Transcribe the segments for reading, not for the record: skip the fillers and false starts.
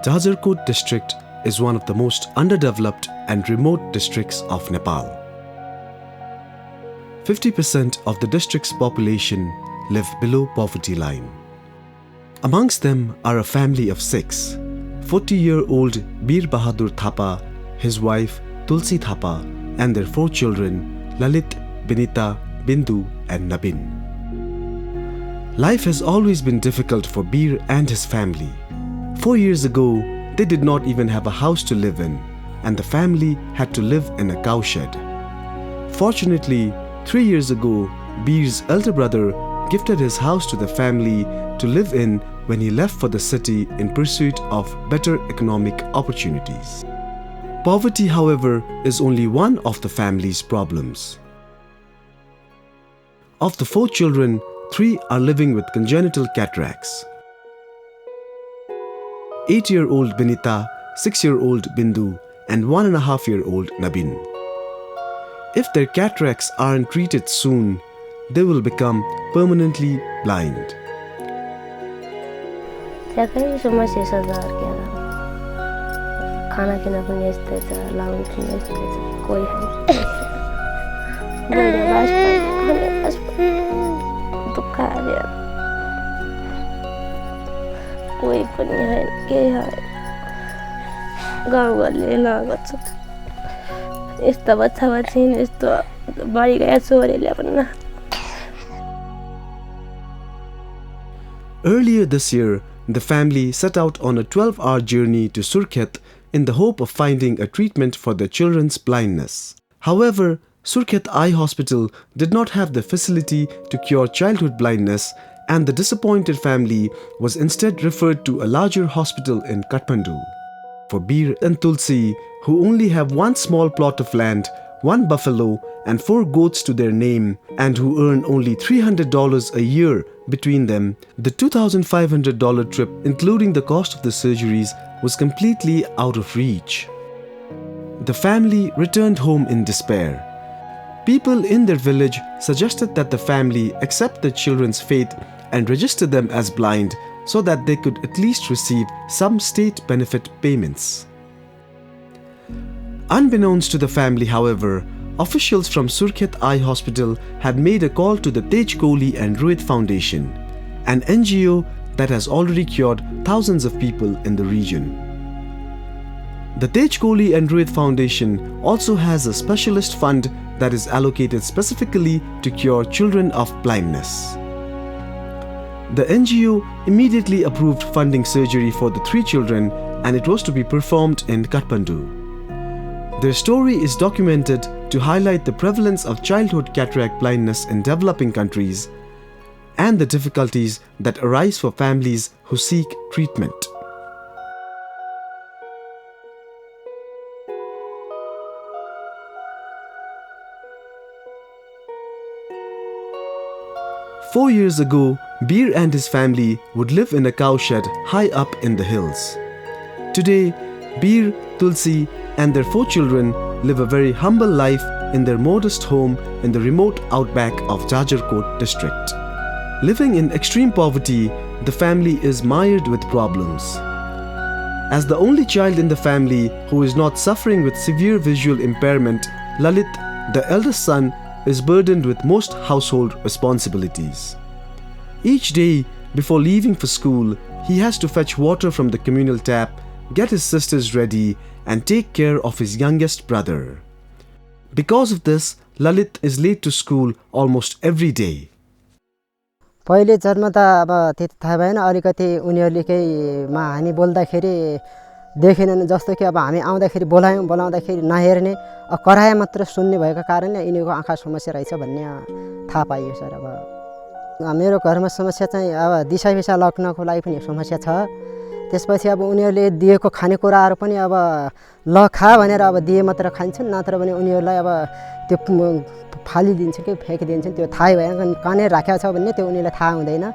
Jajakot district is one of the most underdeveloped and remote districts of Nepal. 50% of the district's population live below poverty line. Amongst them are a family of 6, 40-year-old Bir Bahadur Thapa, his wife Tulsi Thapa, and their 4 children Lalit, Binita, Bindu and Nabin. Life has always been difficult for Bir and his family. 4 years ago, they did not even have a house to live in, and the family had to live in a cowshed. Fortunately, 3 years ago, Bir's elder brother gifted his house to the family to live in when he left for the city in pursuit of better economic opportunities. Poverty, however, is only one of the family's problems. Of the 4 children, 3 are living with congenital cataracts. 8-year-old Binita, 6-year-old Bindu, and 1.5-year-old Nabin. If their cataracts aren't treated soon, they will become permanently blind. कोही पनि हैन केही हैन गाउँघरले लगेको छ यस्तो बच्चा बच्ची यस्तो बढी गए छोरीले पनि. Earlier this year, the family set out on a 12-hour journey to Surkhet in the hope of finding a treatment for their children's blindness. However, Surkhet Eye Hospital did not have the facility to cure childhood blindness, and the disappointed family was instead referred to a larger hospital in Kathmandu. For Bir and Tulsi, who only have one small plot of land, 1 buffalo and 4 goats to their name, and who earn only $300 a year between them, the $2,500 trip, including the cost of the surgeries, was completely out of reach. The family returned home in despair. People in their village suggested that the family accept the children's fate and register them as blind so that they could at least receive some state benefit payments. Unbeknownst to the family, however, officials from Surkhet Eye Hospital had made a call to the Tej Kohli Ruit Foundation, an NGO that has already cured thousands of people in the region. The Tej Kohli Ruit Foundation also has a specialist fund that is allocated specifically to cure children of blindness. The NGO immediately approved funding surgery for the 3 children, and it was to be performed in Kathmandu. Their story is documented to highlight the prevalence of childhood cataract blindness in developing countries and the difficulties that arise for families who seek treatment. Four years ago, Bir and his family would live in a cowshed high up in the hills. Today, Bir, Tulsi, and their 4 children live a very humble life in their modest home in the remote outback of Jajakot district. Living in extreme poverty, the family is mired with problems. As the only child in the family who is not suffering with severe visual impairment, Lalit, the eldest son, is burdened with most household responsibilities. Each day, before leaving for school, he has to fetch water from the communal tap, get his sisters ready, and take care of his youngest brother. Because of this, Lalit is late to school almost every day. पहिले जन्म त अब त्यति थाहा भएन अलिकति उनीहरूले केहीमा हामी बोल्दाखेरि देखेनन् जस्तो कि अब हामी आउँदाखेरि बोलाउँदाखेरि नहेर्ने कराए मात्र सुन्ने भएको कारणले यिनीको आँखा समस्या रहेछ भन्ने थाहा पाइयो सर। अब मेरो घरमा समस्या चाहिँ अब दिशा लग्नको लागि पनि समस्या छ। त्यसपछि अब उनीहरूले दिएको खानेकुराहरू पनि अब ल खा भनेर अब दिए मात्र खान्छन्, नत्र भने उनीहरूलाई अब त्यो फालिदिन्छन् कि फ्याँकिदिन्छन्, त्यो थाहै भएन कहाँनिर राखेको छ भन्ने त्यो उनीहरूलाई थाहा हुँदैन।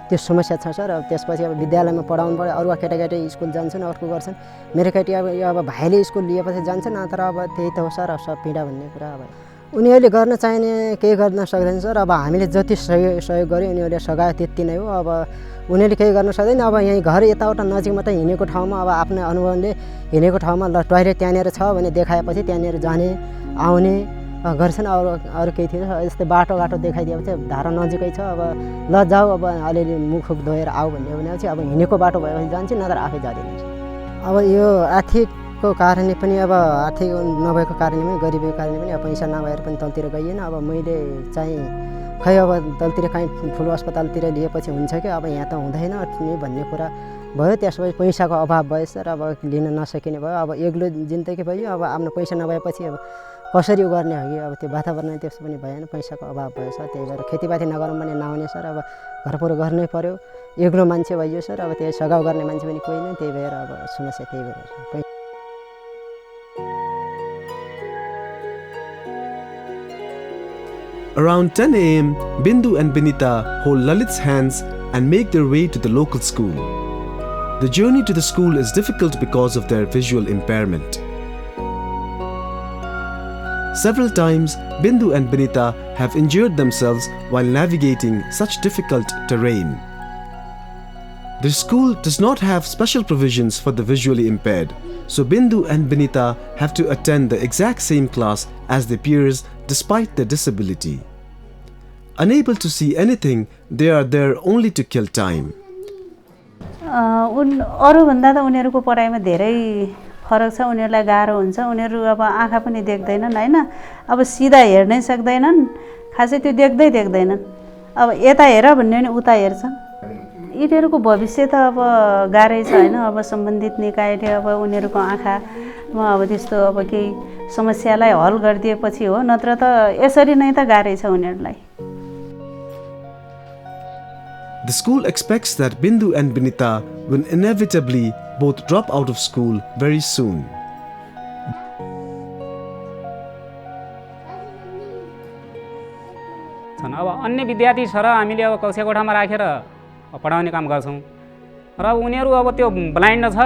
त्यो समस्या छ सर। अब त्यसपछि अब विद्यालयमा पढाउनु पर्यो, अरू केटाकेटी स्कुल जान्छन्, अर्को गर्छन्। मेरो केटी अब भाइले स्कुल लिएपछि जान्छन्, नत्र अब त्यही त हो सर, सब पीडा भन्ने कुरा। अब उनीहरूले गर्न चाहिने केही गर्न सक्दैन सर। अब हामीले जति सहयोग गऱ्यो उनीहरूले सघायो त्यति नै हो। अब उनीहरूले केही गर्न सक्दैन। अब यहीँ घर यताउता नजिक मात्रै हिँडेको ठाउँमा अब आफ्नो अनुभवले हिँडेको ठाउँमा ल टोइलेट त्यहाँनिर छ भने देखाएपछि त्यहाँनिर जाने आउने गर्छन्। अरू केही थिएन। यस्तै बाटोघाटो देखाइदिएपछि धारा नजिकै छ, अब ल जाऊ अब अलिअलि मुखुक धोएर आऊ भन्ने भनेपछि अब हिँडेको बाटो भएपछि जान्छ, नत्र आफै जाँदैन। अब यो आर्थिकको कारणले पनि, अब आर्थिक नभएको कारणले पनि, गरिबीको कारणले पनि अब पैसा नभएर पनि तलतिर गइएन। अब मैले चाहिँ खै अब तलतिर काहीँ ठुलो अस्पतालतिर लिएपछि हुन्छ कि अब यहाँ त हुँदैन नि भन्ने कुरा भयो। त्यसपछि पैसाको अभाव भयो सर। अब लिन नसकिने भयो। अब एक्लो जिन्दगी भयो। अब आफ्नो पैसा नभएपछि अब कसरी गर्ने हो कि अब त्यो वातावरण त्यस्तो पनि भएन, पैसाको अभाव भयो सर। त्यही भएर खेतीपाती नगरौँ भने नहुने सर। अब घरपर गर्नै पर्यो। एक्लो मान्छे भइयो सर। अब त्यही सघाउ गर्ने मान्छे पनि कोही नै, त्यही भएर अब समस्या त्यही भएर। Around 10 a.m., Bindu and Binita hold Lalit's hands and make their way to the local school. The journey to the school is difficult because of their visual impairment. Several times, Bindu and Binita have injured themselves while navigating such difficult terrain. The school does not have special provisions for the visually impaired, so Bindu and Binita have to attend the exact same class as their peers despite their disability. Unable to see anything, they are there only to kill time. अरूभन्दा त उनीहरूको पढाइमा धेरै फरक छ। उनीहरूलाई गाह्रो हुन्छ। उनीहरू अब आँखा पनि देख्दैनन् होइन, अब सिधा हेर्नै सक्दैनन्, खासै त्यो देख्दैनन्। अब यता हेर भन्ने भने उता हेर्छन्। यिनीहरूको भविष्य त अब गाह्रै छ होइन। अब सम्बन्धित निकायले अब उनीहरूको आँखामा अब त्यस्तो अब केही समस्यालाई हल गरिदिएपछि हो, नत्र त यसरी नै त गाह्रै छ उनीहरूलाई। The school expects that Bindu and Binita will inevitably both drop out of school very soon. अब अन्य विद्यार्थी छ र हामीले अब कक्षा कोठामा राखेर पढाउने काम गर्छौँ र उनीहरू अब त्यो ब्लाइन्ड छ।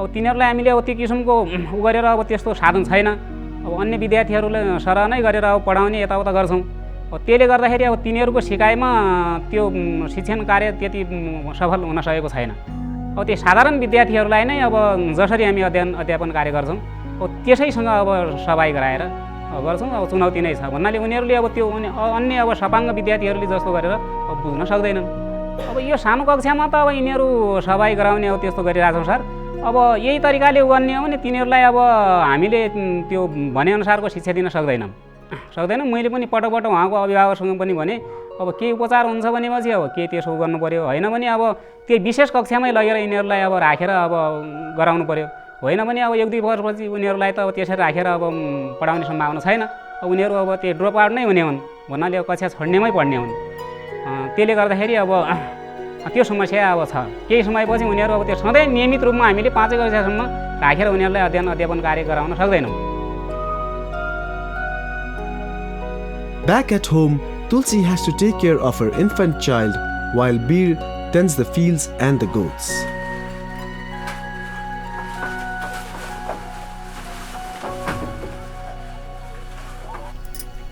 अब तिनीहरूलाई हामीले अब त्यो किसिमको गरेर अब त्यस्तो साधन छैन। अब अन्य विद्यार्थीहरूले सरह नै गरेर अब पढाउने यताउता गर्छौँ। त्यसले गर्दाखेरि अब तिनीहरूको सिकाइमा त्यो शिक्षण कार्य त्यति सफल हुन सकेको छैन। अब त्यो साधारण विद्यार्थीहरूलाई नै अब जसरी हामी अध्यापन कार्य गर्छौँ अब त्यसैसँग अब सवाई गराएर गर्छौँ। अब चुनौती नै छ भन्नाले उनीहरूले अब त्यो अन्य अब सपाङ्ग विद्यार्थीहरूले जस्तो गरेर अब बुझ्न सक्दैनन्। अब यो सानो कक्षामा त अब यिनीहरू सवाई गराउने अब त्यस्तो गरिरहेछौँ सर। अब यही तरिकाले गर्ने हो भने तिनीहरूलाई अब हामीले त्यो भनेअनुसारको शिक्षा दिन सक्दैनौँ। मैले पनि पटक उहाँको अभिभावकसँग पनि भने अब केही उपचार हुन्छ भनेपछि अब के त्यसो गर्नु पर्यो, होइन भने अब त्यही विशेष कक्षामै लगेर यिनीहरूलाई अब राखेर अब गराउनु पर्यो। होइन भने अब 1-2 वर्षपछि उनीहरूलाई त अब त्यसरी राखेर अब पढाउने सम्भावना छैन। अब उनीहरू अब त्यो ड्रप आउट नै हुने हुन् भन्नाले अब कक्षा छोड्नेमै पढ्ने हुन्। त्यसले गर्दाखेरि अब त्यो समस्या अब छ। केही समयपछि उनीहरू अब त्यो सधैँ नियमित रूपमा हामीले 5 कक्षासम्म राखेर उनीहरूलाई अध्यापन कार्य गराउन सक्दैनौँ। Back at home, Tulsi has to take care of her infant child while Beer tends the fields and the goats.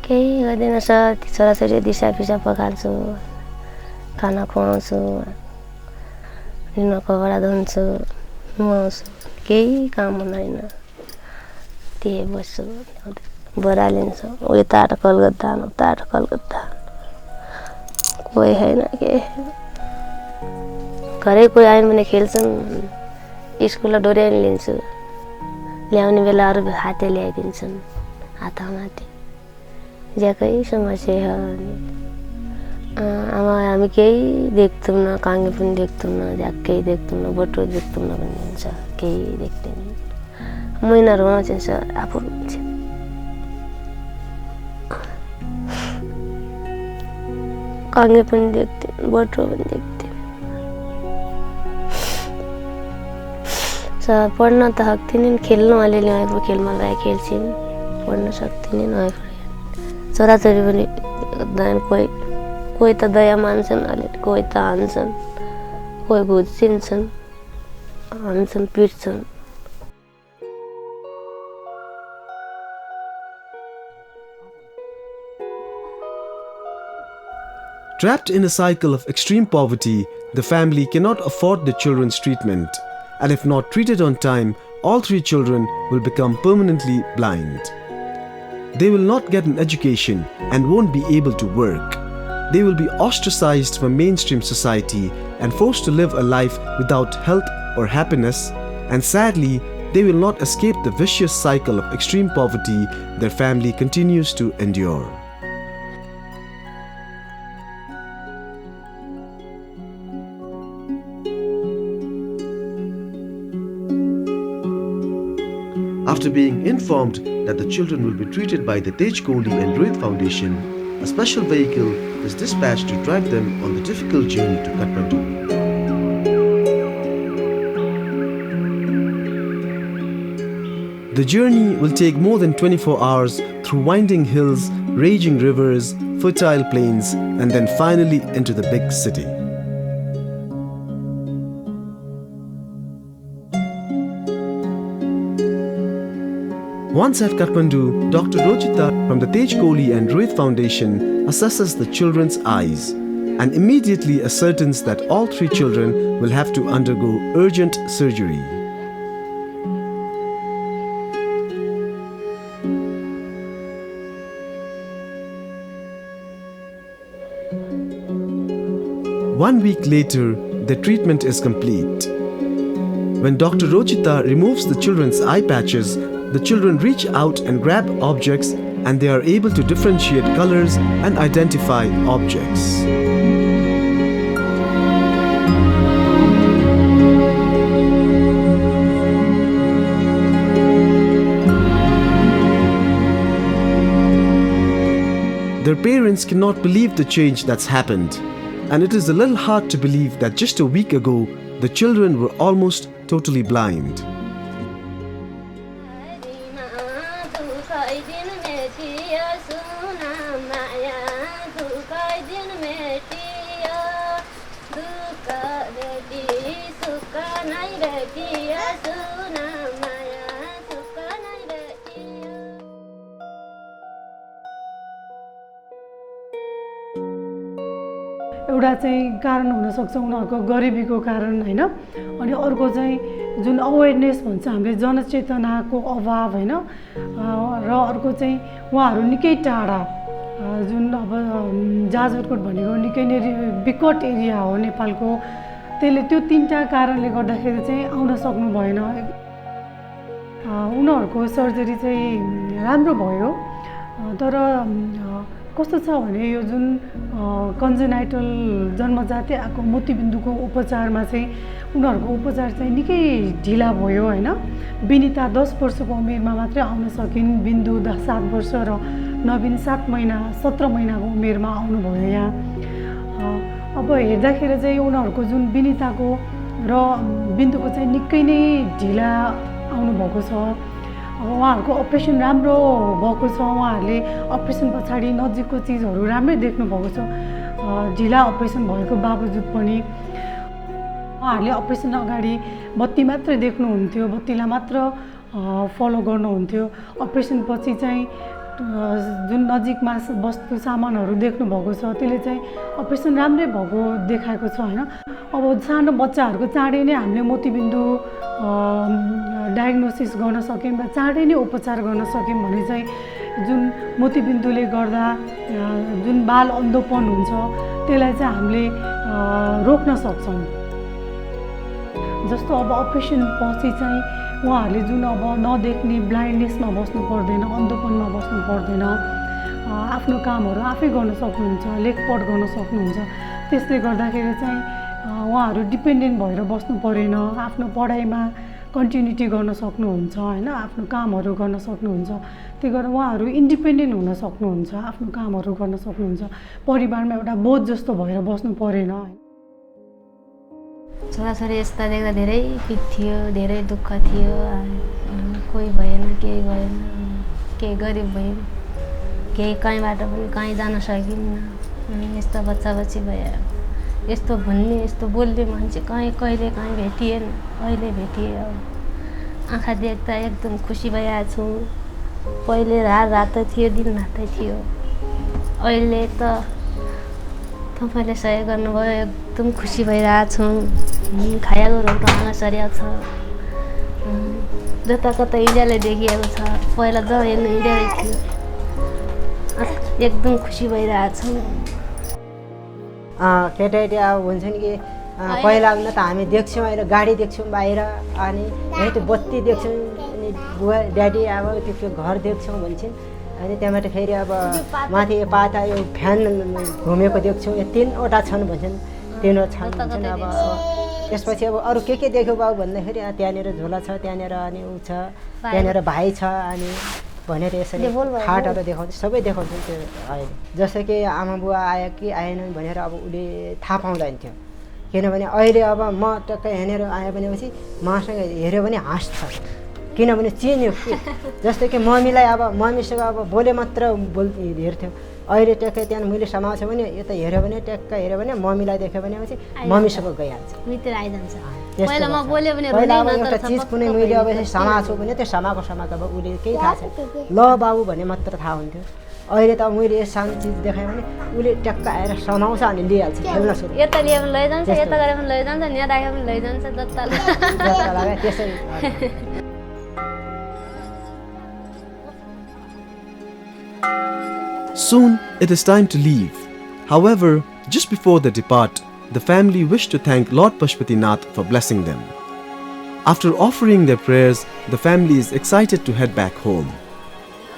केही गर्दैन सर। छोराछोरी दिसापिसा पकाल्छु, खाना खुवाउँछु, कपडा धुन्छु, नुहाउँछु। केही काम हुँदैन, त्यही बस्छु। बोरा लिन्छु, उताबाट कलकत्ता उताबाट कलकत्ता। कोही छैन के, घरै कोही आयो भने खेल्छन्। स्कुलमा डोर्याउनु लिन्छु, ल्याउने बेला अरू हाते ल्याइदिन्छन्, हातमाथि ज्याकै समस्या हो। हामी केही देख्दैनौँ, काङ्गे पनि देख्दैनौँ, झ्याक्कै देख्दैनौँ, बोटो देख्दैनौँ भन्ने हुन्छ। केही देख्दैन। महिना रुवाउँछ सर, आफू रुन्छ। काङ्गे पनि देख्दैन, बोटो पनि देख्दैन। सर पढ्न त सक्दिनँ, खेल्नु अलिअलि आएको खेलमा गए खेल्छन्, पढ्न सक्दिनँ। आएको छोराछोरी पनि कोही त दया मान्छन्, अलिअलि कोही त हान्छन्, कोही घुच्चिन्छन्, हान्छन्, पिट्छन्। Trapped in a cycle of extreme poverty, the family cannot afford the children's treatment, and if not treated on time, all 3 children will become permanently blind. They will not get an education and won't be able to work. They will be ostracized from mainstream society and forced to live a life without health or happiness, and sadly, they will not escape the vicious cycle of extreme poverty their family continues to endure. After being informed that the children will be treated by the Tej Kohli Ruit Foundation, a special vehicle is dispatched to drive them on the difficult journey to Kathmandu. The journey will take more than 24 hours through winding hills, raging rivers, fertile plains, and then finally into the big city. Once at Kathmandu, Dr. Rojita from the Tej Kohli Ruit Foundation assesses the children's eyes and immediately ascertains that all 3 children will have to undergo urgent surgery. One week later, the treatment is complete. When Dr. Rojita removes the children's eye patches, the children reach out and grab objects, and they are able to differentiate colors and identify objects. Their parents cannot believe the change that's happened, and it is a little hard to believe that just a week ago, the children were almost totally blind. एउटा चाहिँ कारण हुन सक्छ उनीहरुको गरिबीको कारण हैन अनि अर्को चाहिँ जुन अवेयरनेस भन्छ हामीले जनचेतनाको अभाव हैन र अर्को चाहिँ उहाँहरु निकै टाढा जुन अब जाजरकोट भनेको निकै नै विकट एरिया हो नेपालको त्यसले त्यो तीनटा कारणले गर्दाखेरि चाहिँ आउन सक्नु भएन उनीहरुको सर्जरी चाहिँ राम्रो भयो तर कस्तो छ भने यो जुन कन्जेनाइटल जन्मजातै आएको मोतीबिन्दुको उपचारमा चाहिँ उनीहरुको उपचार चाहिँ निकै ढिला भयो हैन विनिता 10 वर्षको उमेरमा मात्रै आउन सकिन् बिन्दु 7 वर्ष र नवीन 7 महिना 17 महिनाको उमेरमा आउनु भयो यहाँ अब हेर्दाखेरि चाहिँ उनीहरुको जुन विनिताको र बिन्दुको चाहिँ निकै नै ढिला आउनु भएको छ अब उहाँहरुको अपरेसन राम्रो भएको छ उहाँहरुले अपरेसन पछाडी नजिकको चीजहरु राम्रै देख्नु भएको छ ढिला अपरेसन भएको बावजुद पनि उहाँहरुले अपरेसन अगाडि बत्ती मात्र देख्नुहुन्थ्यो बत्तीलाई मात्र फलो गर्नुहुन्थ्यो अपरेसन पछि चाहिँ जुन नजिकमा वस्तु सामानहरु देख्नु भएको छ त्यसले चाहिँ अपरेसन राम्रै भएको देखाएको छ हैन अब सानो बच्चाहरुको चाँडै नै हामीले मोतीबिन्दु डायग्नोसिस गर्न सक्यौं र चाँडै नै उपचार गर्न सक्यौं भने चाहिँ जुन मोतीबिन्दुले गर्दा जुन बाल अन्धोपन हुन्छ त्यसलाई चाहिँ हामीले रोक्न सक्छौं जस्तो अब अपरेसन पछि चाहिँ उहाँहरुले जुन अब नदेख्ने ब्लाइन्डनेसमा बस्नु पर्दैन अन्धोपनमा बस्नु पर्दैन आफ्नो कामहरु आफै गर्न सक्नुहुन्छ लेखपढ गर्न सक्नुहुन्छ त्यसले गर्दाखेरि चाहिँ उहाँहरु डिपेन्डेन्ट भएर बस्नु परेन आफ्नो पढाइमा कन्टिन्युटी गर्न सक्नुहुन्छ हैन आफ्नो कामहरु गर्न सक्नुहुन्छ त्यही गरेर उहाँहरु इन्डिपेन्डेन्ट हुन सक्नुहुन्छ आफ्नो कामहरु गर्न सक्नुहुन्छ परिवारमा एउटा बोझ जस्तो भएर बस्नु परेन छोराछोरी यस्ता देख्दा धेरै पिर थियो धेरै दुःख थियो कोही भएन केही भएन केही गरिब भयो केही कहीँबाट पनि कहीँ जान सकिन्न यस्तो बच्चा-बच्ची भयो यस्तो भन्ने यस्तो बोल्ने मान्छे कहिले कहीँ भेटिएन अहिले भेटिए आँखा देख्दा एकदम खुसी भइरहेको छु पहिले रातो थियो दिन रातै थियो अहिले त तपाईँले सहयोग गर्नुभयो एकदम खुसी भइरहेको छौँ खाएको रोगमा सरिएको छ जता कता इन्डियाले देखिएको छ पहिला जब हेर्नु इन्डियाले थियो एकदम खुसी भइरहेको छौँ केटाकेटी अब हुन्छ नि कि पहिला न त हामी देख्छौँ अहिले गाडी देख्छौँ बाहिर अनि त्यो बत्ती देख्छौँ अनि बुवा ड्याडी अब त्यो घर देख्छौँ भन्छन् अनि त्यहाँबाट फेरि अब माथि पाता यो फ्यान घुमेको देख्छौँ यो 3वटा छन् भन्छन् 3वटा छन् भन्छन् अब त्यसपछि अब अरू के देख्यो बाबु भन्दाखेरि त्यहाँनिर झोला छ त्यहाँनिर अनि ऊ छ त्यहाँनिर भाइ छ अनि भनेर यसरी खाटहरू देखाउँछ सबै देखाउँछन् त्यो अहिले जस्तो कि आमा बुवा आयो कि आएनन् भनेर अब उसले थाहा पाउँदैन थियो किनभने अहिले अब म टक्कै हेरेर आयो भनेपछि मसँग हेऱ्यो भने हाँस्छ किनभने चिन्यो कि जस्तो कि मम्मीलाई अब मम्मीसँग अब बोले मात्र हेर्थ्यो अहिले ट्याक्कै त्यहाँ मैले समाउँछ भने यता हेऱ्यो भने ट्याक्कै हेऱ्यो भने मम्मीलाई देख्यो भनेपछि मम्मीसँग गइहाल्छ मित्र आइजान्छ पहिला अब एउटा चिज कुनै मैले अब समाएको भने त्यो समाएको अब उसले केही थाहा छैन ल बाबु भने मात्र थाहा हुन्थ्यो अहिले त मैले यो सानो चिज देखाएँ भने उसले ट्याक्क आएर समाउँछ अनि लिइहाल्छ खेल्न सुरु यता लियो भने लैजान्छ यता गरे पनि लैजान्छ यहाँ राख्यो भने लैजान्छ जता लाग्यो त्यसरी Soon it is time to leave. However, just before they depart, the family wish to thank Lord Pashupatinath for blessing them. After offering their prayers, the family is excited to head back home.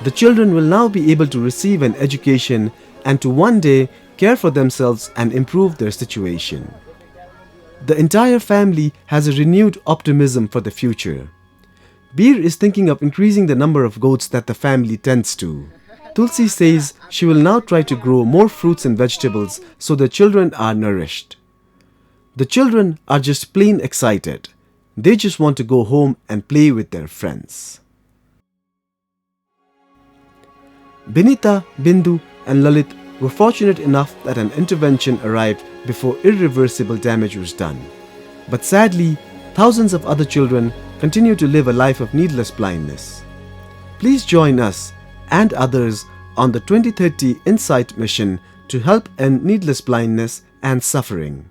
The children will now be able to receive an education and to one day care for themselves and improve their situation. The entire family has a renewed optimism for the future. Beer is thinking of increasing the number of goats that the family tends to. Tulsi says she will now try to grow more fruits and vegetables so the children are nourished. The children are just plain excited. They just want to go home and play with their friends. Binita, Bindu and Lalit were fortunate enough that an intervention arrived before irreversible damage was done. But sadly, thousands of other children continue to live a life of needless blindness. Please join us and others on the 2030 Insight mission to help end needless blindness and suffering.